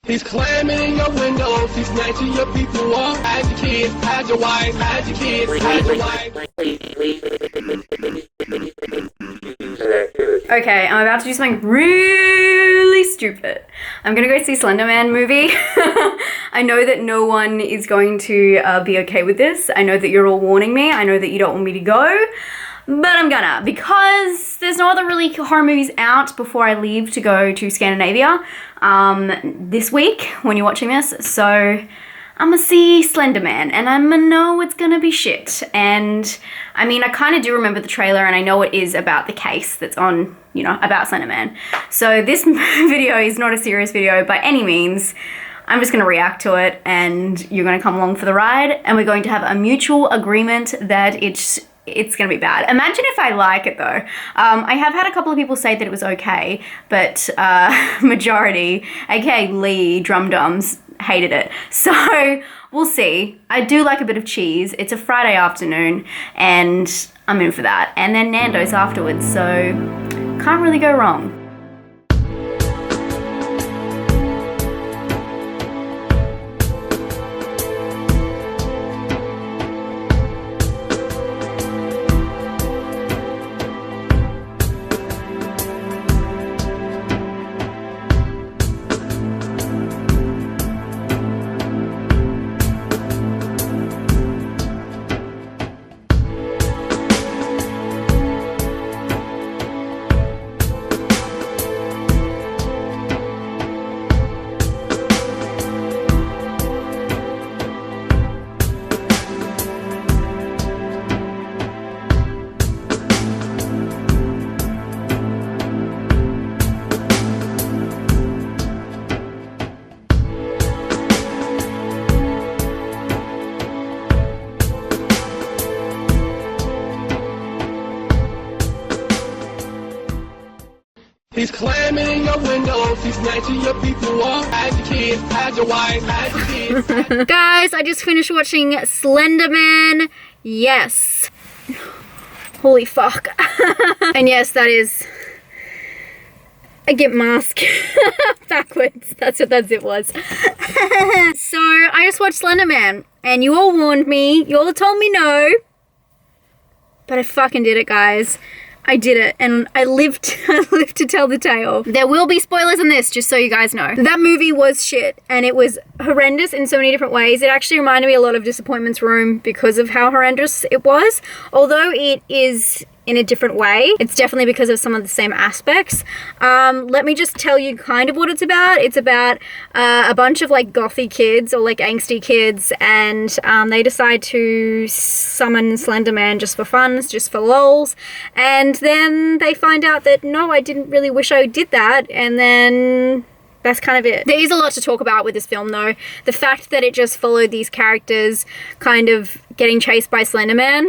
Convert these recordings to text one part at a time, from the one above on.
He's climbing your windows, he's snatching your people up. Hide your kids, hide your wife, hide your kids, hide your wife. Okay, I'm about to do something really stupid. I'm gonna go see Slender Man movie. I know that no one is going to be okay with this. I know that you're all warning me. I know that you don't want me to go. But I'm gonna, because there's no other really horror movies out before I leave to go to Scandinavia this week when you're watching this. So I'm gonna see Slender Man, and I'm gonna know it's gonna be shit. And I mean, I kind of do remember the trailer, and I know it is about the case that's on, you know, about Slender Man. So this video is not a serious video by any means. I'm just gonna react to it, and you're gonna come along for the ride, and we're going to have a mutual agreement that it's gonna be bad. Imagine if I like it though. I have had a couple of people say that it was okay, but majority, aka Lee Drum Dums, hated it. So we'll see. I do like a bit of cheese. It's a Friday afternoon and I'm in for that. And then Nando's afterwards, so can't really go wrong. He's climbing your windows, he's snatching your people up. Hide your kids, hide your wife, hide your kids. Guys, I just finished watching Slender Man. Yes. Holy fuck. And yes, that is a gimp mask. Backwards. That's what that zip was. So, I just watched Slender Man, and you all warned me. You all told me no. But I fucking did it, guys. I did it, and I lived to tell the tale. There will be spoilers in this, just so you guys know. That movie was shit, and it was horrendous in so many different ways. It actually reminded me a lot of Disappointments Room because of how horrendous it was. Although it is in a different way, it's definitely because of some of the same aspects. Let me just tell you kind of what it's about. It's about a bunch of like gothy kids or like angsty kids, and they decide to summon Slender Man just for fun, just for lols, and then they find out that no, I didn't really wish I did that, and then that's kind of it. There is a lot to talk about with this film though. The fact that it just followed these characters kind of getting chased by Slender Man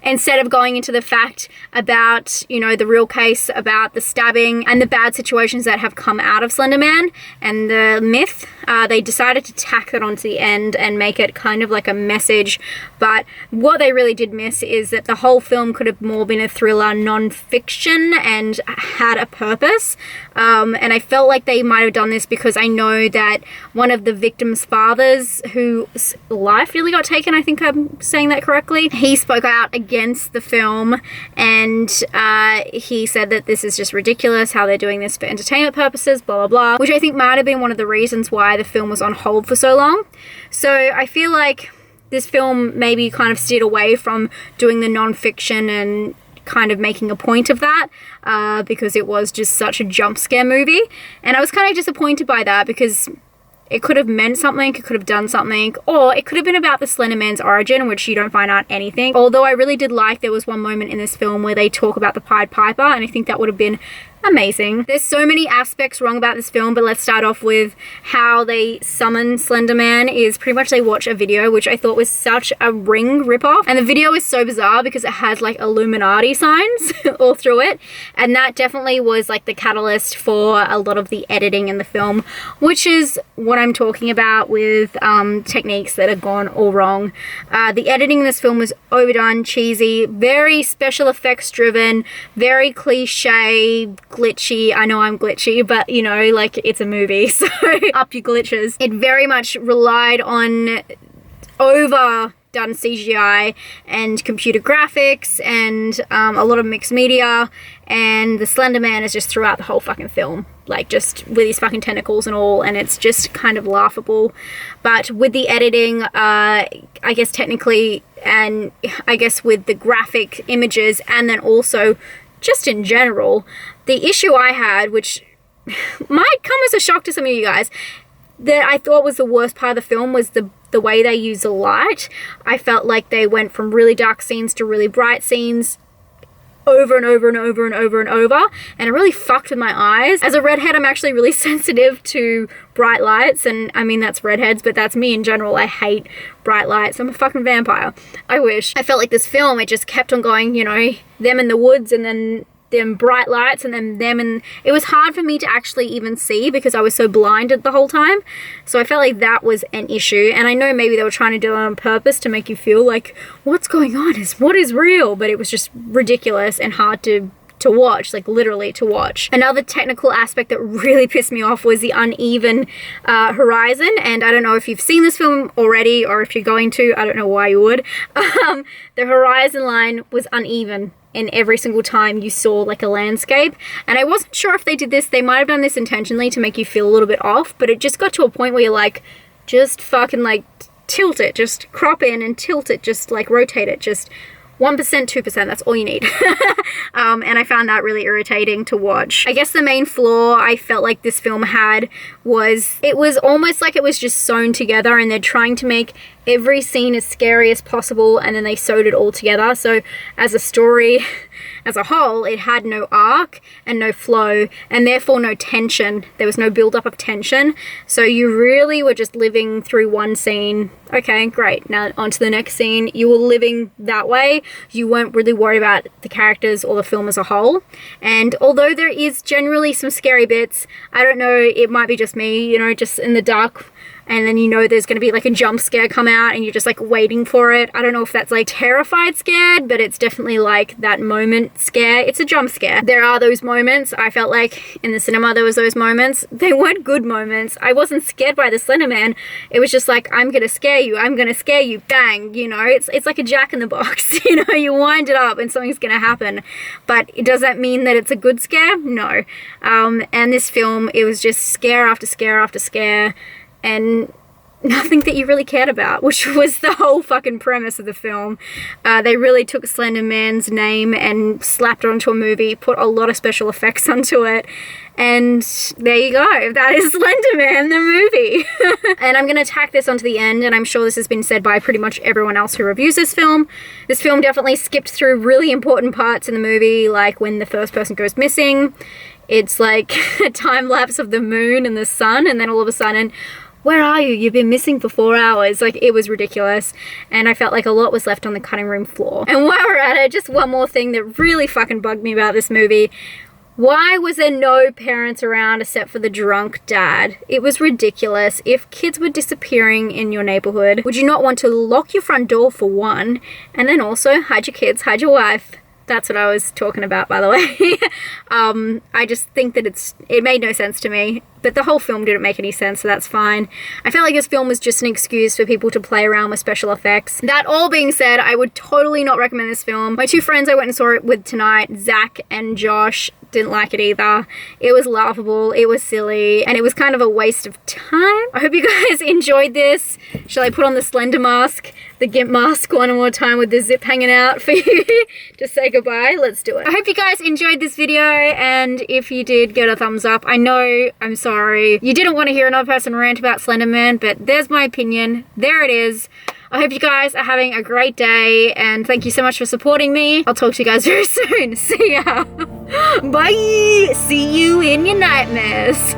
instead of going into the fact about, you know, the real case about the stabbing and the bad situations that have come out of Slender Man and the myth. They decided to tack that onto the end and make it kind of like a message. But what they really did miss is that the whole film could have more been a thriller, non-fiction, and had a purpose. And I felt like they might have done this because I know that one of the victim's fathers, whose life really got taken, I think I'm saying that correctly, he spoke out against the film, and he said that this is just ridiculous, how they're doing this for entertainment purposes, blah, blah, blah, which I think might have been one of the reasons why the film was on hold for so long. So I feel like this film maybe kind of steered away from doing the non-fiction and kind of making a point of that because it was just such a jump scare movie. And I was kind of disappointed by that because it could have meant something, it could have done something, or it could have been about the Slender Man's origin, which you don't find out anything. Although I really did like there was one moment in this film where they talk about the Pied Piper, and I think that would have been amazing. There's so many aspects wrong about this film, but let's start off with how they summon Slender Man. Is pretty much they watch a video, which I thought was such a Ring ripoff, and the video is so bizarre because it has like Illuminati signs all through it, and that definitely was like the catalyst for a lot of the editing in the film, which is what I'm talking about with techniques that have gone all wrong. The editing in this film was overdone, cheesy, very special effects driven, very cliche, glitchy. I know I'm glitchy, but you know, like, it's a movie, so up your glitches. It very much relied on overdone CGI and computer graphics and a lot of mixed media, and the Slender Man is just throughout the whole fucking film, like, just with his fucking tentacles and all, and it's just kind of laughable. But with the editing, I guess technically, and I guess with the graphic images, and then also just in general, the issue I had, which might come as a shock to some of you guys, that I thought was the worst part of the film, was the way they use the light. I felt like they went from really dark scenes to really bright scenes over and over and over and over and over, and it really fucked with my eyes. As a redhead, I'm actually really sensitive to bright lights, and I mean, that's redheads, but that's me in general. I hate bright lights. I'm a fucking vampire. I wish. I felt like this film, it just kept on going, you know, them in the woods, and then them bright lights, and then them, and it was hard for me to actually even see because I was so blinded the whole time. So I felt like that was an issue, and I know maybe they were trying to do it on purpose to make you feel like what's going on is what is real, but it was just ridiculous and hard to watch, like literally to watch. Another technical aspect that really pissed me off was the uneven horizon, and I don't know if you've seen this film already or if you're going to, I don't know why you would. The horizon line was uneven in every single time you saw like a landscape, and I wasn't sure if they did this. They might have done this intentionally to make you feel a little bit off, but it just got to a point where you're like, just fucking like tilt it, just crop in and tilt it, just like rotate it, just 1%, 2%, that's all you need. And I found that really irritating to watch. I guess the main flaw I felt like this film had was it was almost like it was just sewn together, and they're trying to make every scene as scary as possible, and then they sewed it all together. So as a story as a whole, it had no arc and no flow, and therefore no tension. There was no build-up of tension. So you really were just living through one scene. Okay, great. Now on to the next scene. You were living that way. You weren't really worried about the characters or the film as a whole. And although there is generally some scary bits, I don't know, it might be just me, you know, just in the dark, and then you know there's going to be like a jump scare come out and you're just like waiting for it. I don't know if that's like terrified scared, but it's definitely like that moment scare. It's a jump scare. There are those moments. I felt like in the cinema there was those moments. They weren't good moments. I wasn't scared by the Slender Man. It was just like, I'm going to scare you. I'm going to scare you. Bang. You know, it's like a Jack in the Box. You know, you wind it up and something's going to happen. But does that mean that it's a good scare? No. And this film, it was just scare after scare after scare, and nothing that you really cared about, which was the whole fucking premise of the film. They really took Slender Man's name and slapped it onto a movie, put a lot of special effects onto it, and there you go. That is Slender Man, the movie. And I'm going to tack this onto the end, and I'm sure this has been said by pretty much everyone else who reviews this film. This film definitely skipped through really important parts in the movie, like when the first person goes missing. It's like a time lapse of the moon and the sun, and then all of a sudden, where are you? You've been missing for 4 hours. Like, it was ridiculous. And I felt like a lot was left on the cutting room floor. And while we're at it, just one more thing that really fucking bugged me about this movie. Why was there no parents around except for the drunk dad? It was ridiculous. If kids were disappearing in your neighborhood, would you not want to lock your front door for one, and then also hide your kids, hide your wife? That's what I was talking about, by the way. I just think that it made no sense to me, but the whole film didn't make any sense, so that's fine. I felt like this film was just an excuse for people to play around with special effects. That all being said, I would totally not recommend this film. My two friends I went and saw it with tonight, Zach and Josh, didn't like it either. It was laughable, it was silly, and it was kind of a waste of time. I hope you guys enjoyed this. Shall I put on the Slender mask, the Gimp mask one more time with the zip hanging out for you to say goodbye? Let's do it. I hope you guys enjoyed this video, and if you did, give it a thumbs up. I know, I'm sorry, you didn't want to hear another person rant about Slender Man, but there's my opinion. There it is. I hope you guys are having a great day, and thank you so much for supporting me. I'll talk to you guys very soon. See ya. Bye. See you in your nightmares.